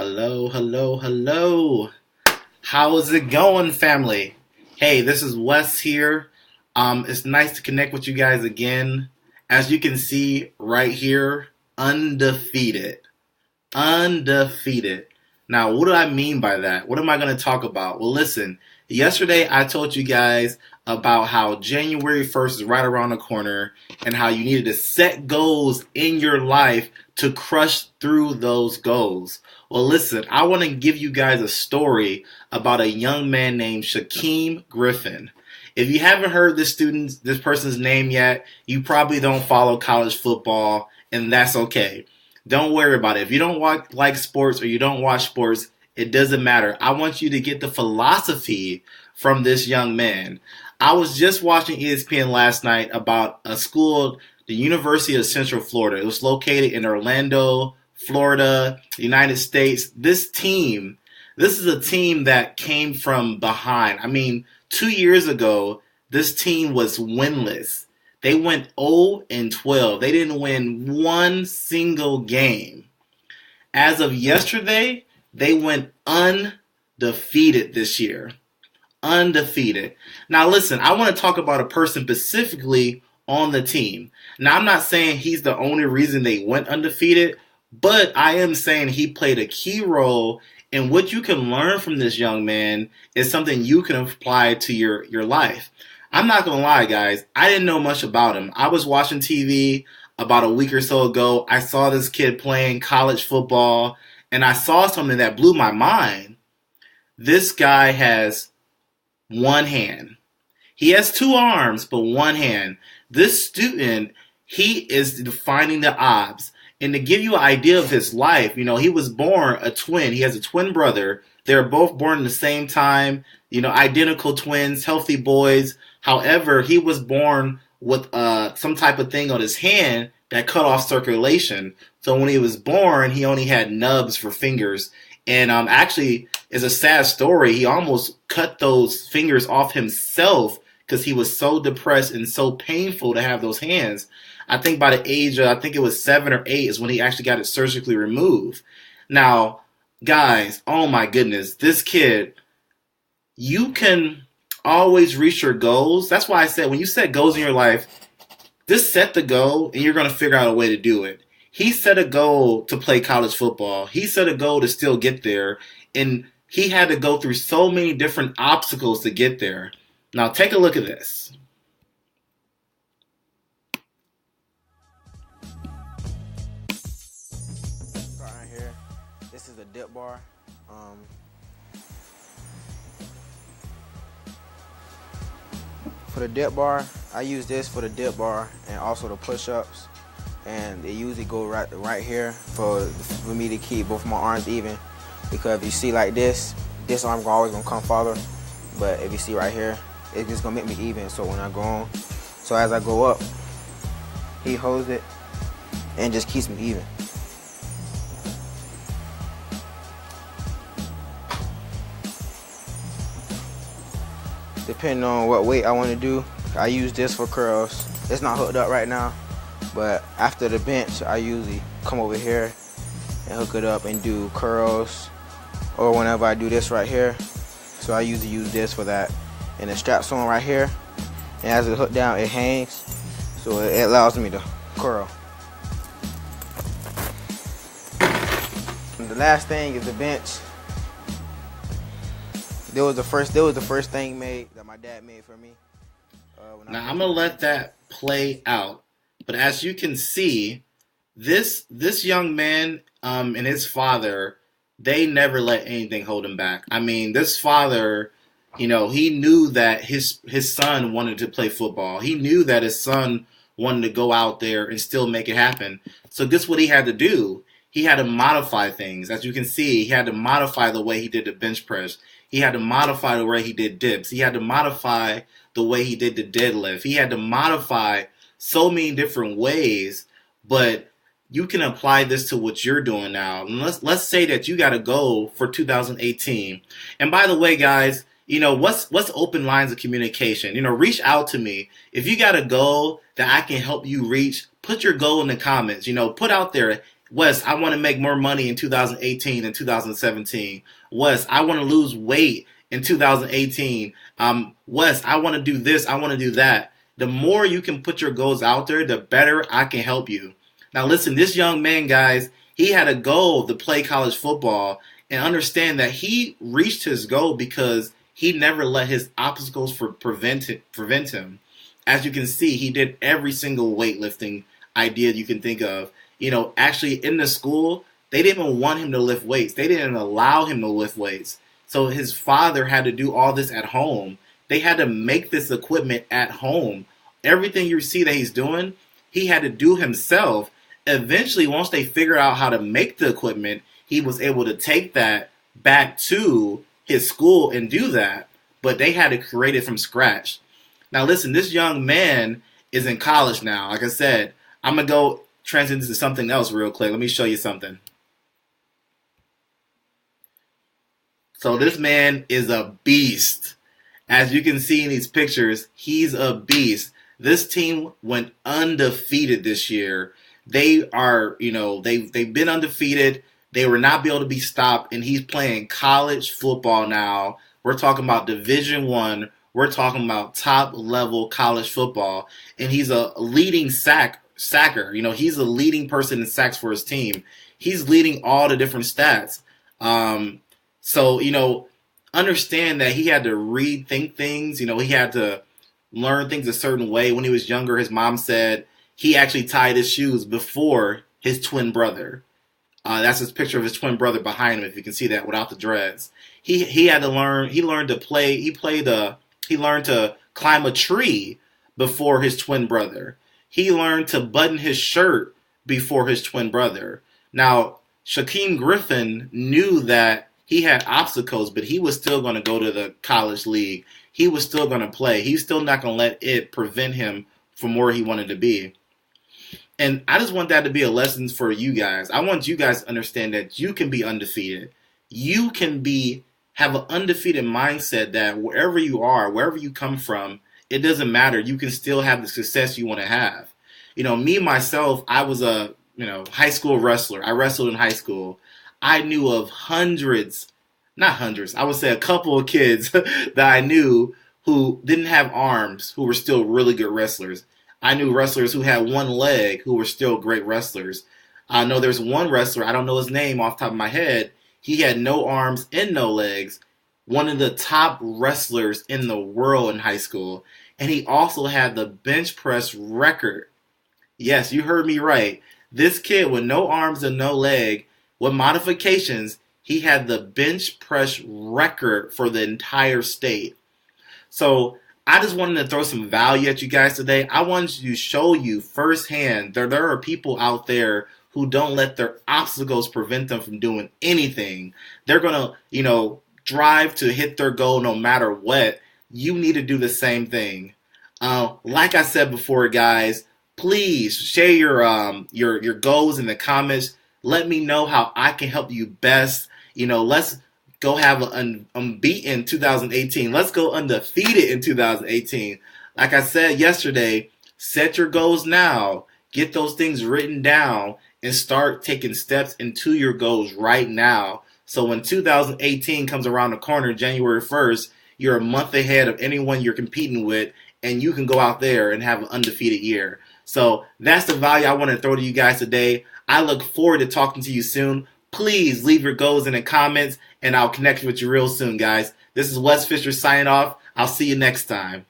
Hello, hello, hello. How's it going, family? Hey, this is Wes here. It's nice to connect with you guys again. As you can see right here, undefeated. Undefeated. Now, what do I mean by that? What am I going to talk about? Well, listen, yesterday I told you guys about how January 1st is right around the corner and how you needed to set goals in your life to crush through those goals. Well, listen, I want to give you guys a story about a young man named Shaquem Griffin. If you haven't heard this person's name yet, you probably don't follow college football, and that's okay. Don't worry about it. If you don't like sports or you don't watch sports, it doesn't matter. I want you to get the philosophy from this young man. I was just watching ESPN last night about a school, the University of Central Florida. It was located in Orlando, Florida, United States. This is a team that came from behind. I mean, 2 years ago, this team was winless. They went 0-12. They didn't win one single game. As of yesterday, they went undefeated this year. Undefeated. Now listen, I want to talk about a person specifically on the team. Now I'm not saying he's the only reason they went undefeated, but I am saying he played a key role, and what you can learn from this young man is something you can apply to your life. I'm not going to lie, guys. I didn't know much about him. I was watching TV about a week or so ago. I saw this kid playing college football, and I saw something that blew my mind. This guy has one hand. He has two arms, but one hand. This student, he is defying the odds. And to give you an idea of his life, he was born a twin. He has a twin brother. They're both born at the same time, identical twins, healthy boys. However, he was born with some type of thing on his hand that cut off circulation. So when he was born, he only had nubs for fingers. And actually, it's a sad story. He almost cut those fingers off himself because he was so depressed and so painful to have those hands. I think by the age of, I think it was 7 or 8 is when he actually got it surgically removed. Now, guys, oh my goodness, this kid, you can always reach your goals. That's why I said when you set goals in your life, just set the goal and you're going to figure out a way to do it. He set a goal to play college football. He set a goal to still get there. And he had to go through so many different obstacles to get there. Now, take a look at this. Right here, this is a dip bar. For the dip bar, I use this for the dip bar and also the push-ups. And they usually go right here for me to keep both my arms even, because if you see like this arm always gonna come farther, but if you see right here, it's just gonna make me even. So when I go on, so as I go up, he holds it and just keeps me even. Depending on what weight I want to do, I use this for curls. It's not hooked up right now, but after the bench, I usually come over here and hook it up and do curls, or whenever I do this right here. So I usually use this for that. And the strap's on right here, and as it hooked down, it hangs, so it allows me to curl. And the last thing is the bench. There was the first thing made that my dad made for me. Now I'm gonna let that play out, but as you can see, this young man and his father, they never let anything hold him back. I mean, this father, he knew that his son wanted to play football. He knew that his son wanted to go out there and still make it happen. So guess what he had to do? He had to modify things. As you can see, he had to modify the way he did the bench press. He had to modify the way he did dips. He had to modify the way he did the deadlift. He had to modify so many different ways, but you can apply this to what you're doing now. And let's say that you got a goal for 2018. And by the way, guys, what's open lines of communication? Reach out to me. If you got a goal that I can help you reach, put your goal in the comments. Put out there, Wes, I want to make more money in 2018 than 2017. Wes, I want to lose weight in 2018. Wes, I want to do this. I want to do that. The more you can put your goals out there, the better I can help you. Now, listen, this young man, guys, he had a goal to play college football, and understand that he reached his goal because he never let his obstacles prevent him. As you can see, he did every single weightlifting idea you can think of. Actually in the school, they didn't even want him to lift weights. They didn't allow him to lift weights. So his father had to do all this at home. They had to make this equipment at home. Everything you see that he's doing, he had to do himself. Eventually, once they figured out how to make the equipment, he was able to take that back to his school and do that. But they had to create it from scratch. Now listen, this young man is in college now. Like I said, I'm going to go transition to something else real quick. Let me show you something. So this man is a beast. As you can see in these pictures, he's a beast. This team went undefeated this year. They are, they've been undefeated. They were not be able to be stopped, and he's playing college football now. We're talking about Division I. We're talking about top-level college football, and he's a leading sacker. He's a leading person in sacks for his team. He's leading all the different stats. So, understand that he had to rethink things. He had to learn things a certain way. When he was younger, his mom said he actually tied his shoes before his twin brother. That's his picture of his twin brother behind him, if you can see that, without the dreads. He had to learn. He learned to play. He learned to climb a tree before his twin brother. He learned to button his shirt before his twin brother. Now, Shaquem Griffin knew that he had obstacles, but he was still going to go to the college league. He was still going to play. He's still not going to let it prevent him from where he wanted to be. And I just want that to be a lesson for you guys. I want you guys to understand that you can be undefeated. You can have an undefeated mindset that wherever you are, wherever you come from, it doesn't matter. You can still have the success you want to have. Me, myself, I was a high school wrestler. I wrestled in high school. I knew of not hundreds, I would say a couple of kids that I knew who didn't have arms, who were still really good wrestlers. I knew wrestlers who had one leg who were still great wrestlers. I know there's one wrestler, I don't know his name off the top of my head. He had no arms and no legs. One of the top wrestlers in the world in high school. And he also had the bench press record. Yes, you heard me right. This kid with no arms and no leg, with modifications, he had the bench press record for the entire state. So I just wanted to throw some value at you guys today. I wanted to show you firsthand there are people out there who don't let their obstacles prevent them from doing anything. They're going to, drive to hit their goal no matter what. You need to do the same thing. Like I said before, guys, please share your goals in the comments. Let me know how I can help you best. Let's go have an unbeaten 2018. Let's go undefeated in 2018. Like I said yesterday, set your goals now. Get those things written down and start taking steps into your goals right now. So when 2018 comes around the corner, January 1st, you're a month ahead of anyone you're competing with, and you can go out there and have an undefeated year. So that's the value I want to throw to you guys today. I look forward to talking to you soon. Please leave your goals in the comments, and I'll connect with you real soon, guys. This is Wes Fisher signing off. I'll see you next time.